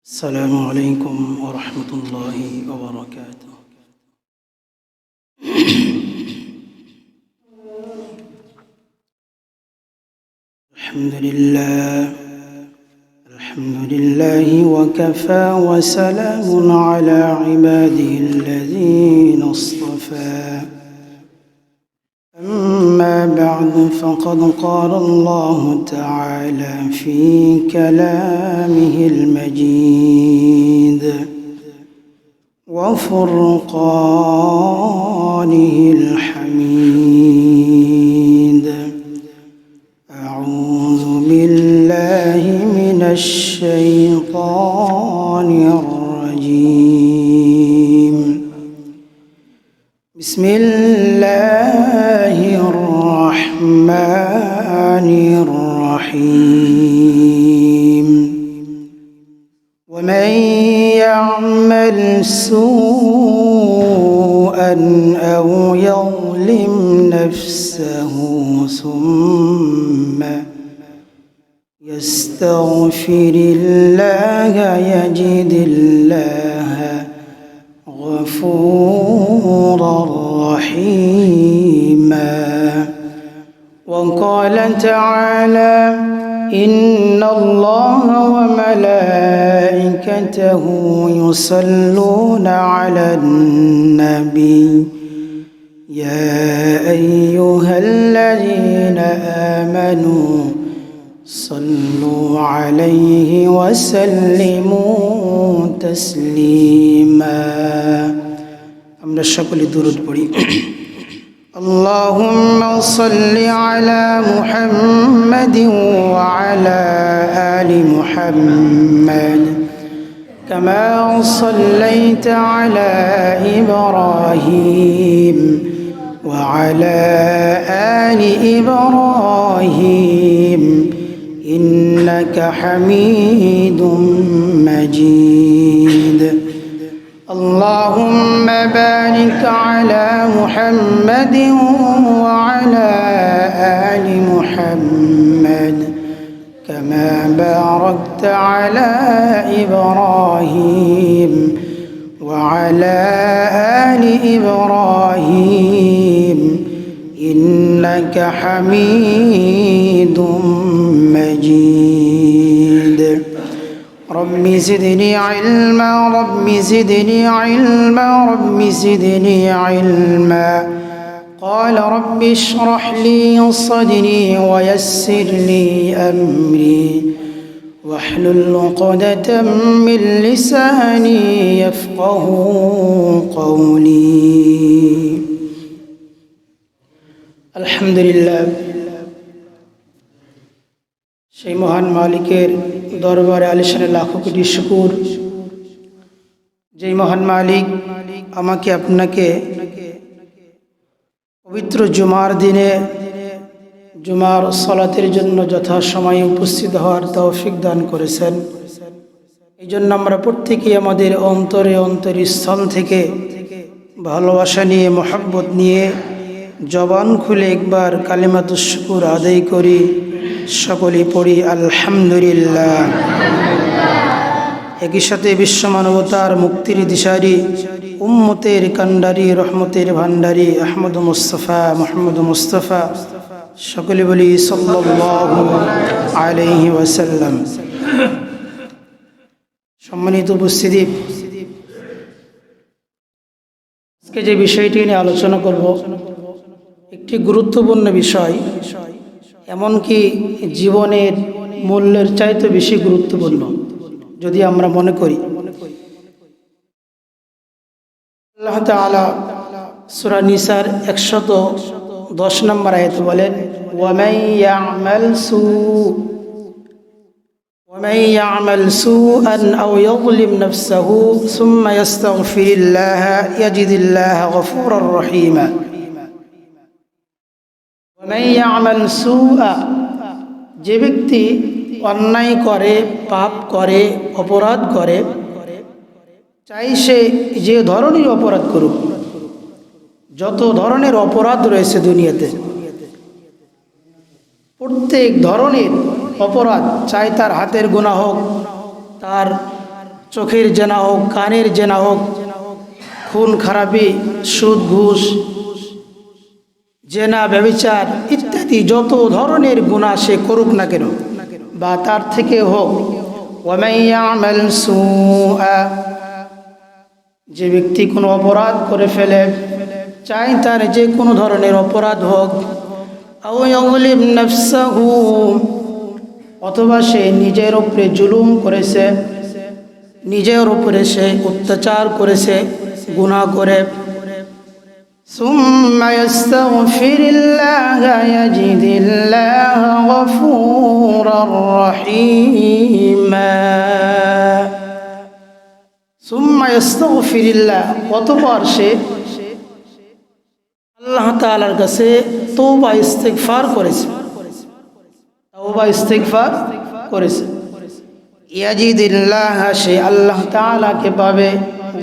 السلام عليكم ورحمة الله وبركاته. الحمد لله وكفى وسلام على عباده الذين اصطفى. أما بعد فقد قال الله تعالى في كلامه المجيد وفرقانه الحميد: أعوذ بالله من الشيطان الرجيم. بسم الله الرحمن الرحيم. ومن يعمل سوءا أو يظلم نفسه ثم يستغفر الله يجد الله غفورا رحيما. وقال تعالى: إن الله وملائكته يصلون على النبي يا أيها الذين آمنوا صلوا عليه وسلموا تسليما. আমরা সকলে দুরূদ পড়ি। اللهم صل على محمد وعلى آل محمد كما صليت على إبراهيم وعلى آل إبراهيم إنك حميد مجيد. اللهم بارك على محمد وعلى آل محمد كما باركت على إبراهيم وعلى آل إبراهيم إنك حميد مجيد. رب زدني علما رب زدني علما رب زدني علما. قال رب اشرح لي صدري ويسر لي أمري واحلل عقدة من لساني يفقه قولي. الحمد لله, সেই মহান মালিকের দরবারে আলিশানে লাখো কোটি শুকর, যেই মহান মালিক আমাকে আপনাকে পবিত্র জুমার দিনে জুমার সালাতের জন্য যথাসময়ে উপস্থিত হওয়ার তৌফিক দান করেছেন। এই জন্য আমরা প্রত্যেকেই আমাদের অন্তরে অন্তরস্থল থেকে ভালোবাসা নিয়ে, মহব্বত নিয়ে জবান খুলে একবার কালিমাতুশ শুকুর আদায় করি। সকলেই পড়ি আলহামদুলিল্লাহ। একই সাথে বিশ্ব মানবতার মুক্তির দিশারি, উম্মতের কান্ডারি, রহমতের ভান্ডারি আহমদ মুস্তফা মোহাম্মদ মুস্তফা, সকলে বলি সাল্লাল্লাহু আলাইহি ওয়াসাল্লাম। সম্মানিত উপস্থিতি, আজকে যে বিষয়টি নিয়ে আলোচনা করব একটি গুরুত্বপূর্ণ বিষয়, এমনকি জীবনের মূল্যের চাইতে বেশি গুরুত্বপূর্ণ যদি আমরা মনে করি। আল্লাহ তাআলা সূরা নিসার 110 নম্বর আয়াতে বলেন: ومن يعمل سوءا أو يظلم نفسه ثم يستغفر الله يجد الله غفورا رحيما. ومن يعمل سوءا, যে ব্যক্তি অন্যায় করে, পাপ করে, অপরাধ করে, চাই সে যে ধরনের অপরাধ করুক, যত ধরনের অপরাধ রয়েছে দুনিয়াতে, প্রত্যেক ধরনের অপরাধ, চাই তার হাতের গুনাহ হোক, তার চোখের জেনা হোক, কানের জেনা হোক, খুন খারাপি, সুদ ঘুষ, জেনা ব্যভিচার ইত্যাদি যত ধরনের গুনাহ সে করুক না কেন বা তার থেকে হোক, ওয়ামান ইয়ামাল সুআ, যে ব্যক্তি কোনো অপরাধ করে ফেলে, চাই তার যে কোনো ধরনের অপরাধ হোক, আও ইয়াযলিম নাফসাহু, অথবা সে নিজের উপরে জুলুম করেছে, নিজের উপরে সে অত্যাচার করেছে গুনাহ করে, সুম্মা ইয়াস্তাগফিরিল্লাহ ইয়াজিদিল্লাহ গফুরার রহিমা, সুম্মা ইয়াস্তাগফিরিল্লাহ, অতঃপর সে আল্লাহ তাআলার কাছে তওবা ইস্তিগফার করেছে, তওবা ইস্তিগফার করেছে, ইয়াজিদিল্লাহ, সে আল্লাহ তাআলাকে পাবে,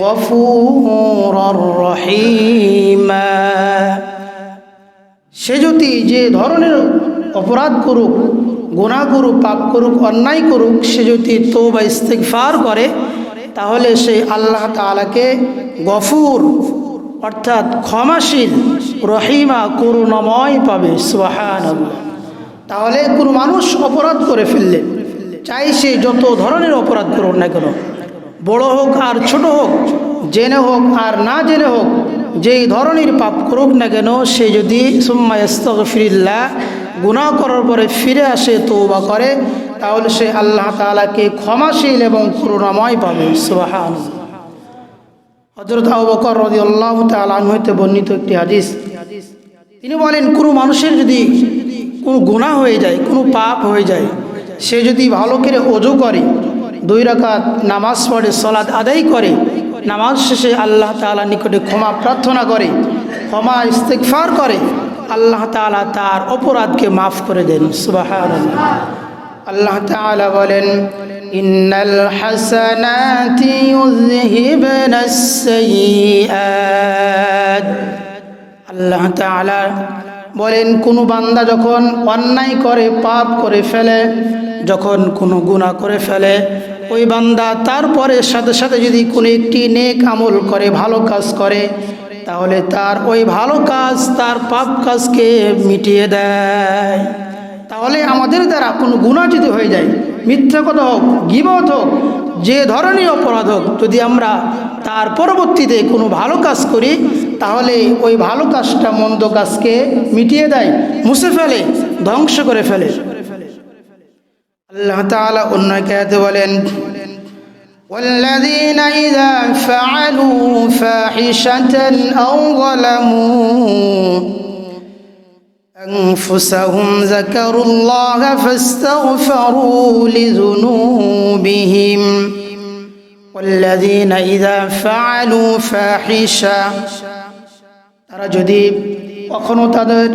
গফুরার রহিমা, সে যদি যে ধরনের অপরাধ করুক, গুনাহ করুক, পাপ করুক, অন্যায় করুক, সে যদি তওবা ইস্তিগফার করে তাহলে সে আল্লাহ তাআলাকে গফুর অর্থাৎ ক্ষমাশীল, রহিমা করুণাময় পাবে। সুবহানাল্লাহ। তাহলে কোনো মানুষ অপরাধ করে ফেললে, চাই সে যত ধরনের অপরাধ করুক না কেন, বড় হোক আর ছোট হোক, জেনে হোক আর না জেনে হোক, যেই ধরনের পাপ করুক না কেন, সে যদি সুম্মা ইস্তাগফিরিল্লাহ, গুনাহ করার পরে ফিরে আসে, তওবা করে, তাহলে সে আল্লাহ তাআলাকে ক্ষমাশীল এবং করুণাময় পাবে। সুবহানাল্লাহ। হযরত আবু বকর রাদিয়াল্লাহু তাআলা আনহু হতে বর্ণিত একটি হাদিস, তিনি বলেন, কোনো মানুষের যদি কোনো গুনাহ হয়ে যায়, কোনো পাপ হয়ে যায়, সে যদি ভালো করে ওযু করে, 2 রাকাত নামাজ পড়ে, সালাত আদায় করে, নামাজ শেষে আল্লাহ তাআলার নিকটে ক্ষমা প্রার্থনা করে, ক্ষমা ইস্তিগফার করে, আল্লাহ তাআলা তার অপরাধকে মাফ করে দেন। সুবহানাল্লাহ। আল্লাহ তাআলা বলেন, ইন্নাল হাসানাতি ইউযহিবনাস সাইয়্যাত, আল্লাহ তাআলা বলেন, কোনো বান্দা যখন অন্যায় করে, পাপ করে ফেলে, যখন কোনো গুনাহ করে ফেলে, ওই বান্দা তারপরে সাথে সাথে যদি কোনো একটি নেক আমল করে, ভালো কাজ করে, তাহলে তার ওই ভালো কাজ তার পাপ কাজকে মিটিয়ে দেয়। তাহলে আমাদের দ্বারা কোনো গুনাহ যদি হয়ে যায়, মিথ্যা কথা হোক, গীবত হোক, যে ধরনের অপরাধ হোক, যদি আমরা তার পরবর্তীতে কোনো ভালো কাজ করি, তাহলে ওই ভালো কাজটা মন্দ কাজকে মিটিয়ে দেয়, মুছে ফেলে, ধ্বংস করে ফেলে। আল্লাহ তাআলা অন্য আয়াতে বলেন, والذين إذا فعلوا فاحشة أو ظلموا أنفسهم ذكروا الله فاستغفروا لذنوبهم والذين إذا فعلوا فاحشة, তারা যদি কখনো তাদের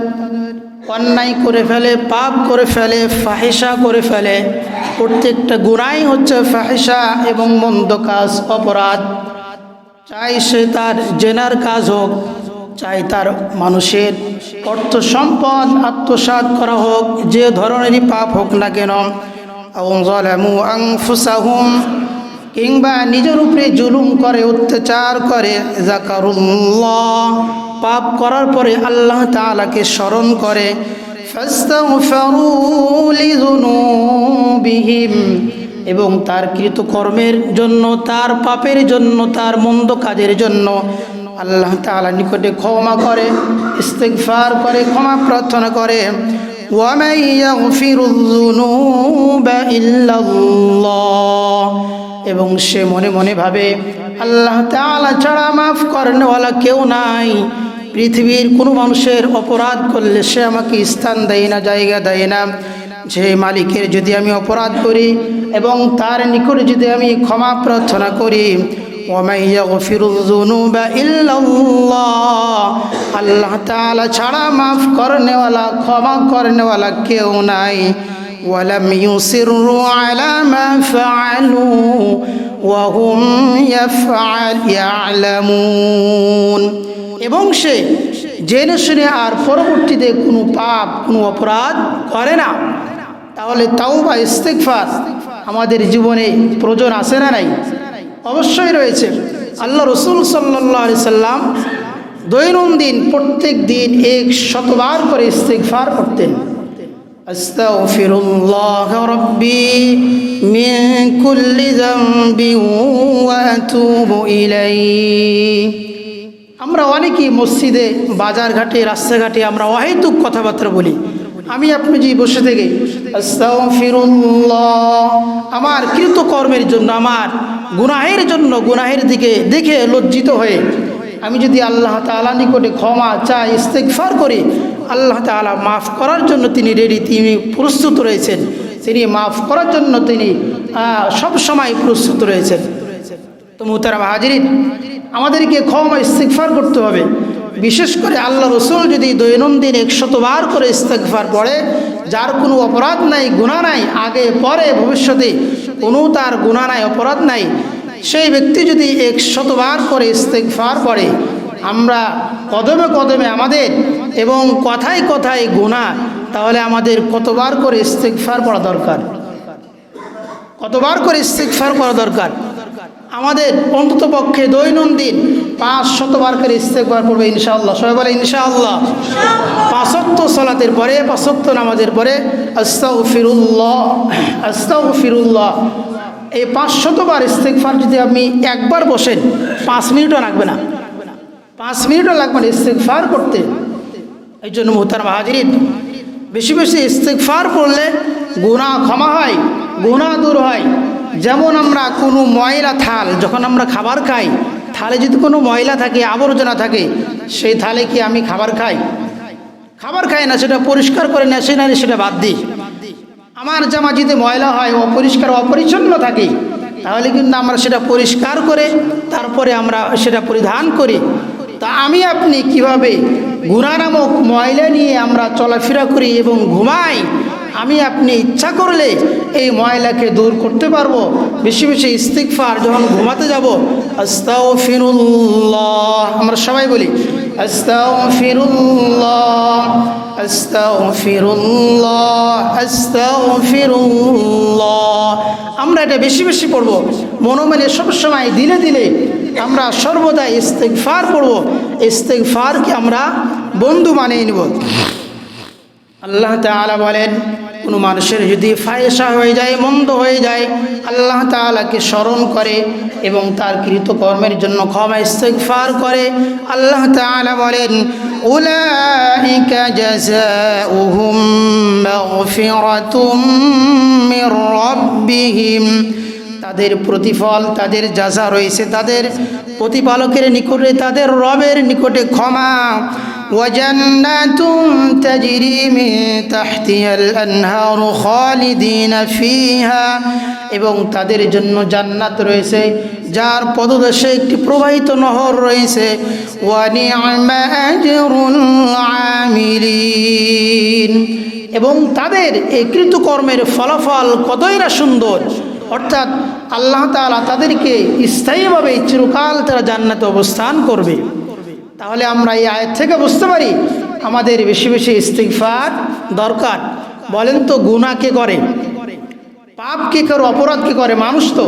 অন্যায় করে ফেলে, পাপ করে ফেলে, ফাহিশা করে ফেলে, প্রত্যেকটা গুনাহই হচ্ছে ফাহিশা এবং মন্দ কাজ, অপরাধ, চাই সে তার জেনার কাজ হোক, চাই তার মানুষের অর্থ সম্পদ আত্মসাৎ করা হোক, যে ধরনেরই পাপ হোক না কেন, আও যালামু আনফুসাহুম, কিংবা নিজের উপরে জুলুম করে, অত্যাচার করে, যাকারুল্লাহ, পাপ করার পরে আল্লাহ তাআলাকে স্মরণ করে, ফাস্তাগফিরু লিযুনুবিহিম, এবং তার কৃতকর্মের জন্য, তার পাপের জন্য, তার মন্দ কাজের জন্য আল্লাহ তাআলার নিকটে ক্ষমা করে, ইস্তিগফার করে, ক্ষমা প্রার্থনা করে। ওয়া মান ইয়াগফিরুয যুনুবা ইল্লাল্লাহ, এবং সে মনে মনে ভাবে আল্লাহ তাআলা ছাড়া মাফ করেনওয়ালা কেউ নাই। পৃথিবীর কোনো মানুষের অপরাধ করলে সে আমাকে স্থান দেয় না, জায়গা দেয় না। যে মালিকের যদি আমি অপরাধ করি এবং তার নিকটে যদি আমি ক্ষমা প্রার্থনা করি, ওয়া মান ইয়াগফিরুয যুনুবা ইল্লাল্লাহ, আল্লাহ তাআলা ছাড়া মাফ করেনওয়ালা, ক্ষমা করেনওয়ালা কেউ নাই। ওয়ালাম ইউসিররু আলা মা ফাআলু ওয়া হুম ইয়ালামুন, এবং সে জেনে শুনে আর পরবর্তীতে কোনো পাপ, কোনো অপরাধ করে না। তাহলে তাওবা ইস্তিগফার আমাদের জীবনে প্রয়োজন আছে না নাই? অবশ্যই রয়েছে। আল্লাহ রসুল সাল্লাল্লাহু আলাইহি সাল্লাম দৈনন্দিন প্রত্যেক দিন 100 বার করে ইস্তিগফার করতেন। আস্তাগফিরুল্লাহ রাব্বি মিন কুল্লি যামবি ওয়া আতুবু ইলাইহি। আমরা অনেকেই মসজিদে, বাজার ঘাটে, রাস্তাঘাটে আমরা অহেতুক কথাবার্তা বলি। আমি আপনি যে বসে থেকে আস্তাগফিরুল্লাহ, আমার কৃতকর্মের জন্য, আমার গুনাহের জন্য, গুনাহের দিকে দেখে লজ্জিত হয়ে আমি যদি আল্লাহ তাআলা নিকটে ক্ষমা চাই, ইস্তিগফার করি, আল্লাহ তাআলা মাফ করার জন্য তিনি রেডি, তিনি প্রস্তুত রয়েছেন, তিনি মাফ করার জন্য তিনি সব সময় প্রস্তুত রয়েছেন। তো মুহতারাম হাজিরিন, আমাদেরকে ক্ষমা ইস্তিগফার করতে হবে। বিশেষ করে আল্লাহ রসুল যদি দৈনন্দিন 100 বার করে ইস্তিগফার পড়ে, যার কোনো অপরাধ নাই, গুনাহ নাই, আগে পরে ভবিষ্যতে কোনো তার গুনাহ নাই, অপরাধ নাই, সেই ব্যক্তি যদি 100 বার করে ইস্তিগফার পড়ে, আমরা কদমে কদমে আমাদের এবং কথায় কথায় গুনাহ, তাহলে আমাদের কতবার করে ইস্তিগফার পড়া দরকার? কতবার করে ইস্তিগফার করা দরকার? আমাদের অন্তত পক্ষে দৈনন্দিন 500 বার করে ইস্তিগফার পড়বে ইনশাআল্লাহ। সবাই বলে ইনশাআল্লাহ। 5 ওয়াক্ত সালাতের পরে, 5 ওয়াক্ত নামাজের পরে আস্তাগফিরুল্লাহ, আস্তাগফিরুল্লাহ, এই 500 বার ইস্তিগফার যদি আপনি একবার বসেন, 5 মিনিটও লাগবে না, 5 মিনিটও লাগবে না ইস্তিগফার করতে। এই জন্য মুহতারাম হাজিরিন, বেশি বেশি ইস্তিগফার পড়লে গুনাহ ক্ষমা হয়, গুনাহ দূর হয়। যেমন আমরা কোনো ময়লা থাল, যখন আমরা খাবার খাই, থালে যদি কোনো ময়লা থাকে, আবর্জনা থাকে, সেই থালে কি আমি খাবার খাই? খাবার খাই না, সেটা পরিষ্কার করে নেশে না, সেটা বাদ দিই। আমার জামা যদি ময়লা হয়, অপরিষ্কার, অপরিচ্ছন্ন থাকে, তাহলে কিন্তু আমরা সেটা পরিষ্কার করে তারপরে আমরা সেটা পরিধান করি। তা আমি আপনি কিভাবে গুনাহ নামক ময়লা নিয়ে আমরা চলাফেরা করি এবং ঘুমাই, আমি আপনি ইচ্ছা করলে এই ময়লাকে দূর করতে পারবো। বেশি বেশি ইস্তিগফার যখন ঘুমাতে যাব, আস্তাগফিরুল্লাহ, আমরা সবাই বলি আস্তাগফিরুল্লাহ, আস্তাগফিরুল্লাহ, আস্তাগফিরুল্লাহ। আমরা এটা বেশি বেশি পড়বো, মনে মনে সবসময়, দিলে দিলে আমরা সর্বদা ইস্তিগফার পড়বো। ইস্তিগফারকে আমরা বন্ধু বানিয়ে নেব। আল্লাহ তাআলা বলেন, কোনো মানুষের যদি ফায়সা হয়ে যায়, মন্দ হয়ে যায়, আল্লাহ তাআলাকে স্মরণ করে এবং তার কৃতকর্মের জন্য ক্ষমা ইস্তিগফার করে, আল্লাহ তাআলা বলেন উলাইকা জাযাউহুম মাগফিরাতুম মির রাব্বিহিম, তাদের প্রতিফল, তাদের জাযা রয়েছে তাদের প্রতিপালকের নিকটে, তাদের রবের নিকটে ক্ষমা। ওয়াজান্নাতুন তাজরি মিন তাহতিহাল আনহারু খালিদিনা ফিহা, এবং তাদের জন্য জান্নাত রয়েছে যার পদদেশে একটি প্রবাহিত নহর রয়েছে। ওয়া নি'মা আজরুল আমিলিন, এবং তাদের এই কৃতকর্মের ফলাফল কতই না সুন্দর। অর্থাৎ আল্লাহ তাআলা তাদেরকে স্থায়ীভাবে চিরকাল তারা জান্নাতে অবস্থান করবে। তাহলে আমরা এই আয়াত থেকে বুঝতে পারি আমাদের বেশি বেশি ইস্তিগফার দরকার। বলেন তো, গুনাহ কে করে? পাপ কে করে? অপরাধ কে করে? মানুষ। তো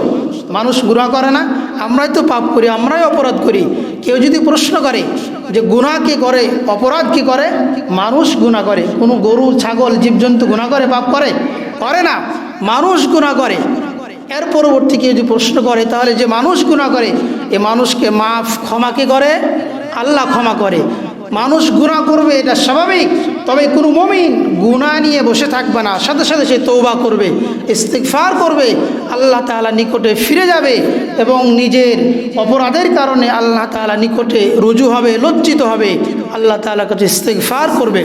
মানুষ গুনাহ করে না? আমরাই তো পাপ করি, আমরাই অপরাধ করি। কেউ যদি প্রশ্ন করে যে গুনাহ কে করে, অপরাধ কে করে? মানুষ গুনাহ করে। কোনো গরু, ছাগল, জীবজন্তু গুনাহ করে, পাপ করে? করে না, মানুষ গুনাহ করে। এর পরবর্তী কেউ যদি প্রশ্ন করে, তাহলে যে মানুষ গুনাহ করে, এ মানুষকে মাফ, ক্ষমা কে করে? আল্লাহ ক্ষমা করে। মানুষ গুনাহ করবে, এটা স্বাভাবিক, তবে কোনো মুমিন গুনাহ নিয়ে বসে থাকবে না, সাথে সাথে সে তওবা করবে, ইস্তিগফার করবে, আল্লাহ তাআলা নিকটে ফিরে যাবে এবং নিজের অপরাধের কারণে আল্লাহ তাআলা নিকটে রুজু হবে, লজ্জিত হবে, আল্লাহ তাআলার কাছে ইস্তিগফার করবে।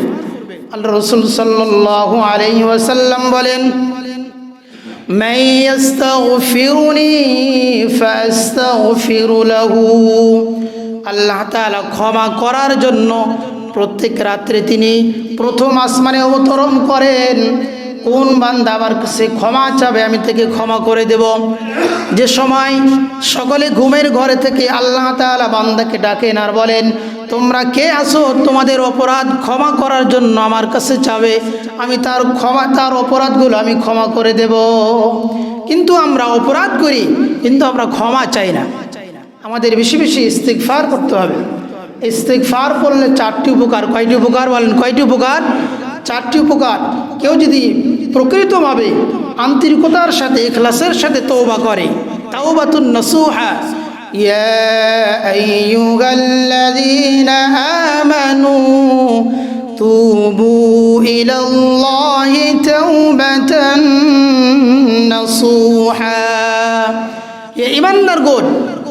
আল্লাহ রাসূল সাল্লাল্লাহু আলাইহি ওয়াসাল্লাম বলেন, মান ইস্তাগফিরুনি ফাস্তাগফিরু লাহু, আল্লাহ তাআলা ক্ষমা করার জন্য প্রত্যেক রাত্রে তিনি প্রথম আসমানে অবতরণ করেন। কোন বান্দা আমার কাছে ক্ষমা চাবে, আমি তাকে ক্ষমা করে দেব। যে সময় সকলে ঘুমের ঘরে থেকে আল্লাহ তাআলা বান্দাকে ডাকেন আর বলেন, তোমরা কে আসো তোমাদের অপরাধ ক্ষমা করার জন্য আমার কাছে চাবে, আমি তার অপরাধগুলো আমি ক্ষমা করে দেব। কিন্তু আমরা অপরাধ করি, কিন্তু আমরা ক্ষমা চাই না। আমাদের বেশি বেশি ইস্তিগফার করতে হবে। ইস্তিগফার করলে 4টি উপকার। কয়টি উপকার বলেন? কয়টি উপকার? 4টি উপকার। কেউ যদি প্রকৃতভাবে আন্তরিকতার সাথে, ইখলাসের সাথে তওবা করে, তাওবাতুন নাসুহা, ইয়া আইয়ুহাল্লাযীনা আমানু তুবু ইলাল্লাহি তাওবাতান নাসুহা, হে ঈমানদারগণ,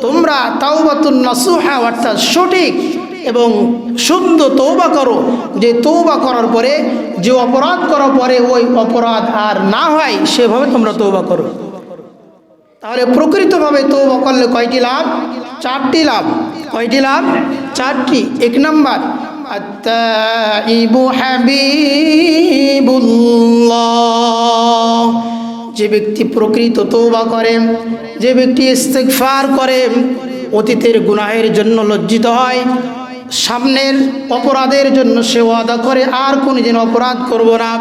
তোমরা তাওবাতুন নাসুহা অর্থাৎ সঠিক এবং শুদ্ধ তওবা করো, যে তওবা করার পরে, যে অপরাধ করার পরে ওই অপরাধ আর না হয় সেভাবে তোমরা তওবা করো। তাহলে প্রকৃতভাবে তওবা করলে কয়টি লাভ? 4টি লাভ। কয়টি লাভ? 4টি। 1 নাম্বার, আত-তাইবু হাবিবুল্লাহ, যে ব্যক্তি প্রকৃত তওবা করে, যে ব্যক্তি ইস্তিগফার করে, অতীতের গুনাহের জন্য লজ্জিত হয়, সামনের অপরাধের জন্য সে ওয়াদা করে আর কোনোদিন অপরাধ করব না,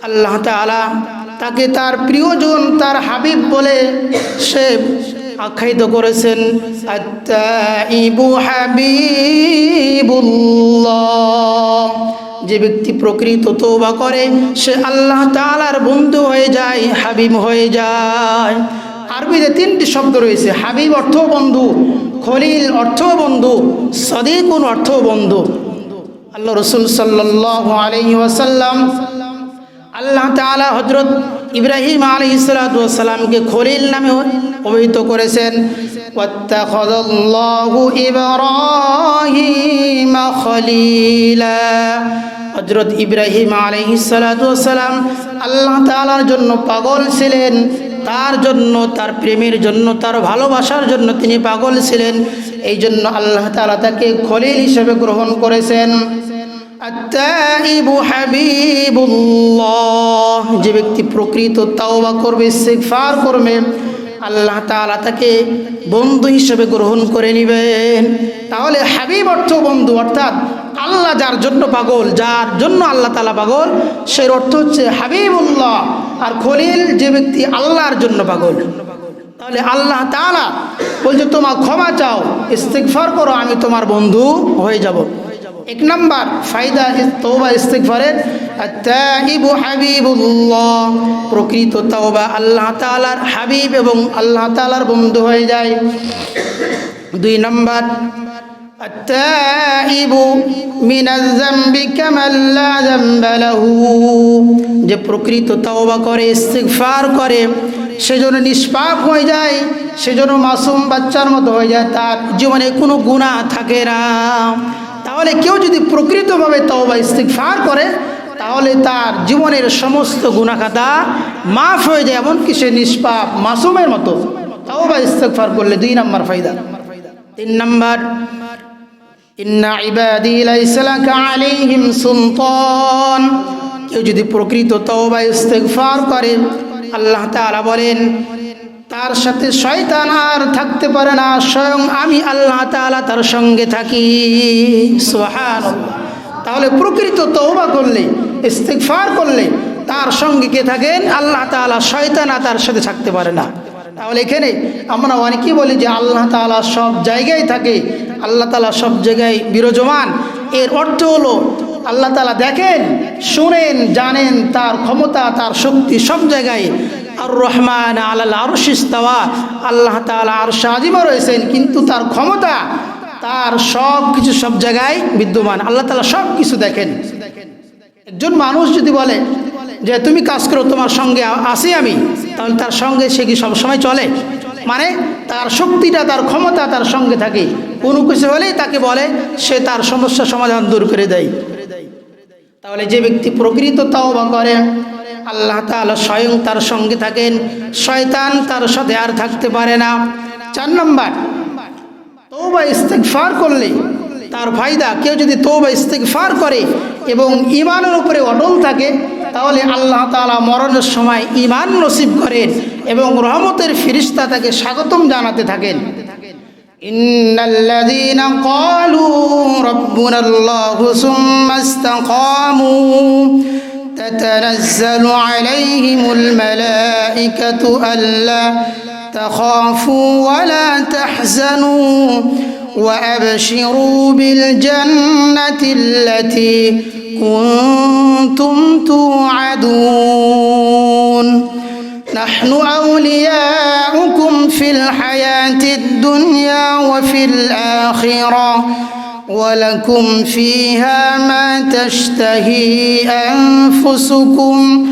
আল্লাহ তাআলা তাকে তার প্রিয়জন, তার হাবিব বলে সে আখ্যায়িত করেছেন। আত-তাইবু হাবিবুল্লাহ, যে ব্যক্তি প্রকৃত তওবা করে সে আল্লাহ তাআলার বন্ধু হয়ে যায়, হাবিব হয়ে যায়। আরবিতে 3টি শব্দ রয়েছে। হাবিব অর্থ বন্ধু, খলিল অর্থ বন্ধু, সাদিকুন অর্থ বন্ধু। আল্লাহ রাসূল সাল্লাল্লাহু আলাইহি ওয়াসাল্লাম, আল্লাহ তাআলা হযরত ইব্রাহিম আলাইহিস সালাতু ওয়াস সালামকে খলিল নামে অভিহিত করেছেন। ওয়াত্তাখাযাল্লাহু ইব্রাহিমা খলিলা, হযরত ইব্রাহিম আলাইহিস সালাতু ওয়াস সালাম আল্লাহ তাআলার জন্য পাগল ছিলেন, তার জন্য, তার প্রেমের জন্য, তার ভালোবাসার জন্য তিনি পাগল ছিলেন। এই জন্য আল্লাহ তাআলা তাকে খলিল হিসেবে গ্রহণ করেছেন। আত-তাইবু হাবিবুল্লাহ, যে ব্যক্তি প্রকৃত তাওবা করবে, ইস্তিগফার করবে, আল্লাহ তাআলা তাকে বন্ধু হিসেবে গ্রহণ করে নেবেন। তাহলে হাবিব অর্থ বন্ধু, অর্থাৎ আল্লাহ যার জন্য পাগল, যার জন্য আল্লাহ তাআলা পাগল, সেই অর্থ হচ্ছে হাবিবুল্লাহ। আর খলিল, যে ব্যক্তি আল্লাহর জন্য পাগল। তাহলে আল্লাহ তাআলা বলছে তোমার ক্ষমা চাও, ইস্তিগফার করো, আমি তোমার বন্ধু হয়ে যাব। 1 নাম্বার ফায়দা তওবা ইস্তিগফারের, আত-তাইবু হাবিবুল্লাহ, প্রকৃত তওবা আল্লাহ তাআলার হাবিব এবং আল্লাহ তাআলার বন্ধু হয়ে যায়। 2 নাম্বার, আত-তাইবু মিনাজ যামবি কামান লা যামবা লাহু, যে প্রকৃত তওবা করে, ইস্তিগফার করে, সেজন্য নিষ্পাপ হয়ে যায়, সেজন্য মাসুম বাচ্চার মতো হয়ে যায়, তার জীবনে কোনো গুনাহ থাকে না। তাহলে কেউ যদি প্রকৃতভাবে তওবা ইস্তিগফার করে, তাহলে তার জীবনের সমস্ত গুনাহ খাতা মাফ হয়ে যায়, এমনকি সে নিষ্পাপ মাসুমের মতো তওবা ইস্তিগফার করলে। 2 নাম্বার ফায়দা। 3 নাম্বার, ইন্না ইবাদি লাইসা লাকা আলাইহিম সুলতান, কেউ যদি প্রকৃত তওবা ইস্তিগফার করে, আল্লাহ তাআলা বলেন তার সাথে শয়তান আর থাকতে পারে না, স্বয়ং আমি আল্লাহ তাআলা তার সঙ্গে থাকি। সুবহানাল্লাহ। তাহলে প্রকৃত তওবা করলে, ইস্তিগফার করলে তার সঙ্গে কে থাকেন? আল্লাহ তাআলা। শয়তান আর তার সাথে থাকতে পারে না। তাহলে এখানে আমরা অনেকেই বলি যে আল্লাহ তাআলা সব জায়গায় থাকে, আল্লাহ তাআলা সব জায়গায় বিরাজমান। এর অর্থ হলো আল্লাহ তাআলা দেখেন, শুনেন, জানেন, তার ক্ষমতা, তার শক্তি সব জায়গায়। আর রহমান আলাল আরশি ইস্তাওয়া, আল্লাহ তাআলা আরশে আজিমে রয়েছেন, কিন্তু তার ক্ষমতা, তার সব কিছু সব জায়গায় বিদ্যমান। আল্লাহ তাআলা সব কিছু দেখেন। একজন মানুষ যদি বলে যে তুমি কাজ করো, তোমার সঙ্গে আছি আমি, তাহলে তার সঙ্গে সে কি সবসময় চলে? মানে তার শক্তিটা, তার ক্ষমতা তার সঙ্গে থাকে, কোনো কিছু হলেই তাকে বলে, সে তার সমস্যা সমাধান দূর করে দেয়। তাহলে যে ব্যক্তি প্রকৃত তাওবা করে, আল্লাহ তাআলা স্বয়ং তার সঙ্গে থাকেন, শয়তান তার সাথে আর থাকতে পারে না। 4 নাম্বার, তওবা ইস্তিগফার করলে তার ফায়দা, কেউ যদি তওবা ইস্তিগফার করে এবং ঈমানের উপরে অটল থাকে, তাহলে আল্লাহ তাআলা মরণের সময় ঈমান নসিব করেন এবং রহমতের ফেরেশতা তাকে স্বাগতম জানাতে থাকেন। ইন্নাল্লাযীনা ক্বালু রাব্বুনাল্লাহু সুম্মা ইসতাকামু تتنزل عليهم الملائكة ألا تخافوا ولا تحزنوا وأبشروا بالجنة التي كنتم توعدون نحن أولياؤكم في الحياة الدنيا وفي الآخرة ولكم فيها ما تشتهي أنفسكم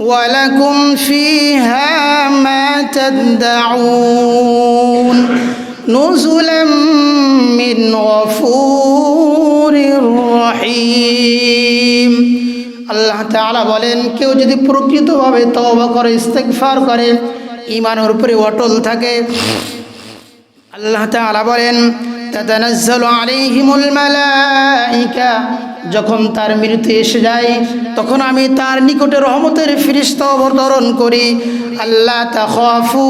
ولكم فيها ما تدعون نزلا من غفور رحيم আল্লাহ তাআলা বলেন কেউ যদি প্রকৃতভাবে তওবা করে ইস্তেগফার করে ঈমানের উপরে অটল থাকে আল্লাহ তাআলা বলেন তাতানাজ্জালু আলাইহিমুল মালাইকা যখন তার মৃত্যু এসে যায় তখন আমি তার নিকটে রহমতের ফেরেশতা অবতরণ করি আল্লাহ তাখাফু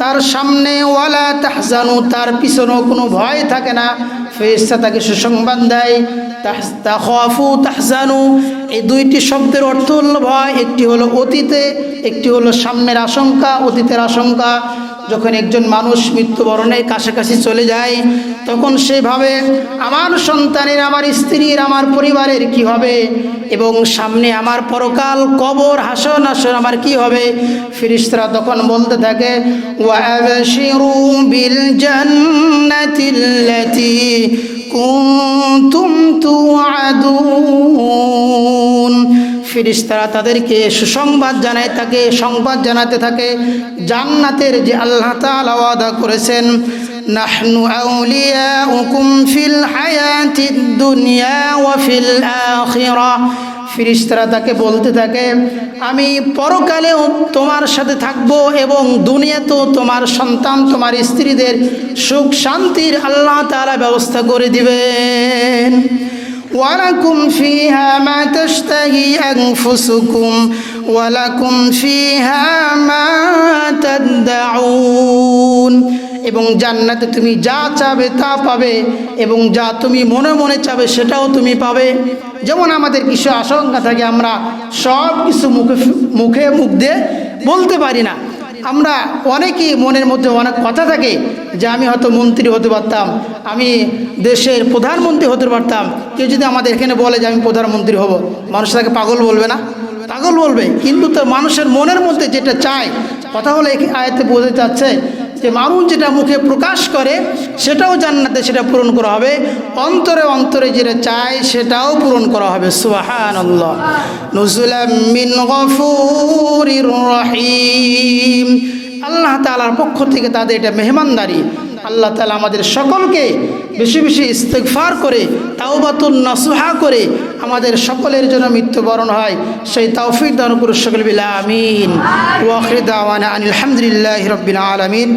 তার সামনে ওয়ালা তাহজানু তার পিছনেও কোনো ভয় থাকে না ফেরেশতা তাকে সুসংবাদ দেয় তাখাফু তাহজানু এই দুইটি শব্দের অর্থ হলো ভয় একটি হলো অতীতে একটি হলো সামনের আশঙ্কা অতীতের আশঙ্কা যখন একজন মানুষ মৃত্যুবরণের কাছাকাছি চলে যায় তখন সেভাবে আমার সন্তানের আমার স্ত্রীর আমার পরিবারের কি হবে এবং সামনে আমার পরকাল কবর হাসর নাসর আমার কি হবে ফেরেশতারা তখন বলতে থাকে ওয়া আবশিরু বিল জান্নাতিল্লাতী কুনতুম তুআদুন ফেরেশতারা তাদেরকে সুসংবাদ জানায় থাকে সংবাদ জানাতে থাকে জান্নাতের যে আল্লাহ তাআলা ওয়াদা করেছেন নাহনু আউলিয়াউকুম ফিল হায়াতিদ দুনিয়া ওয়া ফিল আখিরাহ ফেরেশতারা তাকে বলতে থাকে আমি পরকালেও তোমার সাথে থাকব এবং দুনিয়াতেও তোমার সন্তান তোমার স্ত্রীদের সুখ শান্তির আল্লাহ তাআলা ব্যবস্থা করে দিবেন ولكم فيها ما تشتهي أنفسكم ولكم فيها ما تدعون এবং জান্নাতে তুমি যা চাবে তা পাবে এবং যা তুমি মনে মনে চাবে সেটাও তুমি পাবে যেমন আমাদের কিছু আশঙ্কা থাকে আমরা সব কিছু মুখে মুখ দিয়ে বলতে পারি না আমরা অনেকেই মনের মধ্যে অনেক কথা থাকে যে আমি হয়তো মন্ত্রী হতে পারতাম আমি দেশের প্রধানমন্ত্রী হতে পারতাম কেউ যদি আমাদের এখানে বলে যে আমি প্রধানমন্ত্রী হব মানুষ তাকে পাগল বলবে না পাগল বলবে কিন্তু তো মানুষের মনের মধ্যে যেটা চায় কথা হলো এই আয়াতে বোঝাতে চাচ্ছে যে মানুষ যেটা মুখে প্রকাশ করে সেটাও জান্নাতে সেটা পূরণ করা হবে অন্তরে অন্তরে যেটা চায় সেটাও পূরণ করা হবে সুবহানাল্লাহ নুজুলাম মিন গফুরির রহিম আল্লাহ তাআলার পক্ষ থেকে তাদের এটা মেহমানদারি আল্লাহ তাআলা আমাদের সকলকে বেশি বেশি ইস্তেগফার করে তাওবাতুন নাসুহা করে আমাদের সকলের জন্য মৃত্যুবরণ হয় সেই তৌফিক দান করুন সকলে বিল আমিন ওয়া আখির দাওয়ানা আলহামদুলিল্লাহি রাব্বিল আলামিন।